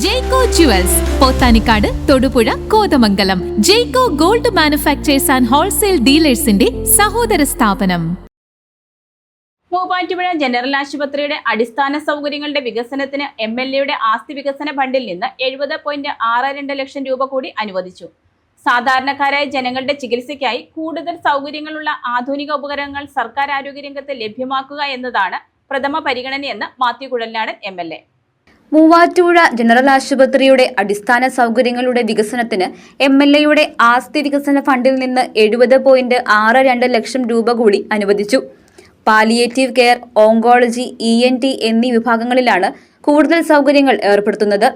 Jaico jewels Pothanicad, Thodupuzha, Kothamangalam. Jaico gold manufacturers and wholesale ഡീലേഴ്സിന്റെ സഹോദര സ്ഥാപനം. മൂവാറ്റുപുഴ ജനറൽ ആശുപത്രിയുടെ അടിസ്ഥാന സൗകര്യങ്ങളുടെ വികസനത്തിന് MLAയുടെ ആസ്തി വികസന ഫണ്ടിൽ നിന്ന് 70.62 ലക്ഷം രൂപ കൂടി അനുവദിച്ചു. സാധാരണക്കാരായ ജനങ്ങളുടെ ചികിത്സയ്ക്കായി കൂടുതൽ സൗകര്യങ്ങളുള്ള ആധുനിക ഉപകരണങ്ങൾ സർക്കാർ ആരോഗ്യരംഗത്ത് ലഭ്യമാക്കുക എന്നതാണ് പ്രഥമ പരിഗണനയെന്ന് മാത്യു കുഴൽനാടൻ MLA. മൂവാറ്റുപുഴ ജനറൽ ആശുപത്രിയുടെ അടിസ്ഥാന സൗകര്യങ്ങളുടെ വികസനത്തിന് MLAയുടെ ആസ്തി വികസന ഫണ്ടിൽ നിന്ന് 70.62 ലക്ഷം രൂപ കൂടി അനുവദിച്ചു. പാലിയേറ്റീവ് കെയർ, ഓങ്കോളജി, ENT എന്നീ വിഭാഗങ്ങളിലാണ് കൂടുതൽ സൗകര്യങ്ങൾ ഏർപ്പെടുത്തുന്നത്.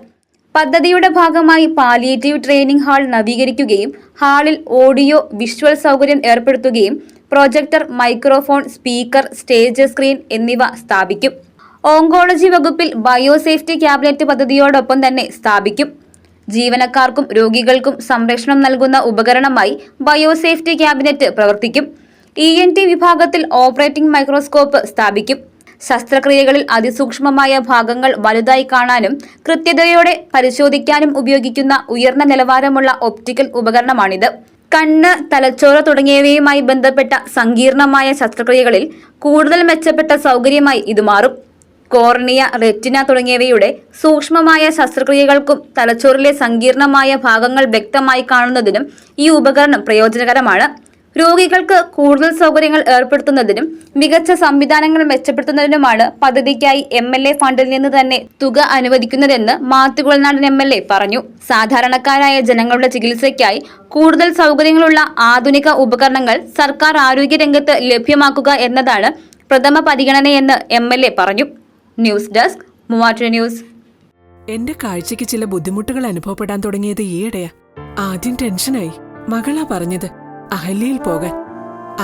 പദ്ധതിയുടെ ഭാഗമായി പാലിയേറ്റീവ് ട്രെയിനിംഗ് ഹാൾ നവീകരിക്കുകയും ഹാളിൽ ഓഡിയോ വിഷ്വൽ സൗകര്യം ഏർപ്പെടുത്തുകയും projector, microphone, speaker, stage screen എന്നിവ സ്ഥാപിക്കും. ഓങ്കോളജി വകുപ്പിൽ ബയോസേഫ്റ്റി ക്യാബിനറ്റ് പദ്ധതിയോടൊപ്പം തന്നെ സ്ഥാപിക്കും. ജീവനക്കാർക്കും രോഗികൾക്കും സംരക്ഷണം നൽകുന്ന ഉപകരണമായി ബയോസേഫ്റ്റി ക്യാബിനറ്റ് പ്രവർത്തിക്കും. ENT വിഭാഗത്തിൽ ഓപ്പറേറ്റിംഗ് മൈക്രോസ്കോപ്പ് സ്ഥാപിക്കും. ശസ്ത്രക്രിയകളിൽ അതിസൂക്ഷ്മമായ ഭാഗങ്ങൾ വലുതായി കാണാനും കൃത്യതയോടെ പരിശോധിക്കാനും ഉപയോഗിക്കുന്ന ഉയർന്ന നിലവാരമുള്ള ഒപ്റ്റിക്കൽ ഉപകരണമാണിത്. കണ്ണ്, തലച്ചോറ് തുടങ്ങിയവയുമായി ബന്ധപ്പെട്ട സങ്കീർണമായ ശസ്ത്രക്രിയകളിൽ കൂടുതൽ മെച്ചപ്പെട്ട സൗകര്യമായി ഇത് മാറും. കോർണിയ, റെറ്റിന തുടങ്ങിയവയുടെ സൂക്ഷ്മമായ ശസ്ത്രക്രിയകൾക്കും തലച്ചോറിലെ സങ്കീർണമായ ഭാഗങ്ങൾ വ്യക്തമായി കാണുന്നതിനും ഈ ഉപകരണം പ്രയോജനകരമാണ്. രോഗികൾക്ക് കൂടുതൽ സൗകര്യങ്ങൾ ഏർപ്പെടുത്തുന്നതിനും മികച്ച സംവിധാനങ്ങൾ മെച്ചപ്പെടുത്തുന്നതിനുമാണ് പദ്ധതിക്കായി MLA ഫണ്ടിൽ നിന്ന് തന്നെ തുക അനുവദിക്കുന്നതെന്ന് മാത്യു കുഴൽനാടൻ MLA പറഞ്ഞു. സാധാരണക്കാരായ ജനങ്ങളുടെ ചികിത്സയ്ക്കായി കൂടുതൽ സൗകര്യങ്ങളുള്ള ആധുനിക ഉപകരണങ്ങൾ സർക്കാർ ആരോഗ്യരംഗത്ത് ലഭ്യമാക്കുക എന്നതാണ് പ്രഥമ പരിഗണനയെന്ന് MLA പറഞ്ഞു. News desk, Muvattupuzha news. എന്റെ കാഴ്ചയ്ക്ക് ചില ബുദ്ധിമുട്ടുകൾ അനുഭവപ്പെടാൻ തുടങ്ങിയത് ഈയിടെയാ. ആദ്യം ടെൻഷനായി. മകളാ പറഞ്ഞത് അഹല്യയിൽ പോകാൻ.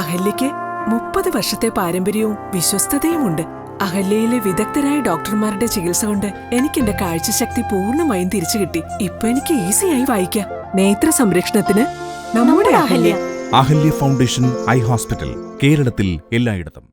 അഹല്യയ്ക്ക് 30 വർഷത്തെ പാരമ്പര്യവും വിശ്വസ്തതയുമുണ്ട്. അഹല്യയിലെ വിദഗ്ധരായ ഡോക്ടർമാരുടെ ചികിത്സ കൊണ്ട് എനിക്ക് എന്റെ കാഴ്ചശക്തി പൂർണ്ണമായും തിരിച്ചു കിട്ടി. ഇപ്പൊ എനിക്ക് ഈസിയായി വായിക്കാം. നേത്ര സംരക്ഷണത്തിന് നമ്മുടെ Ahalya. Ahalya foundation eye hospital, കേരളത്തിൽ എല്ലായിടത്തും.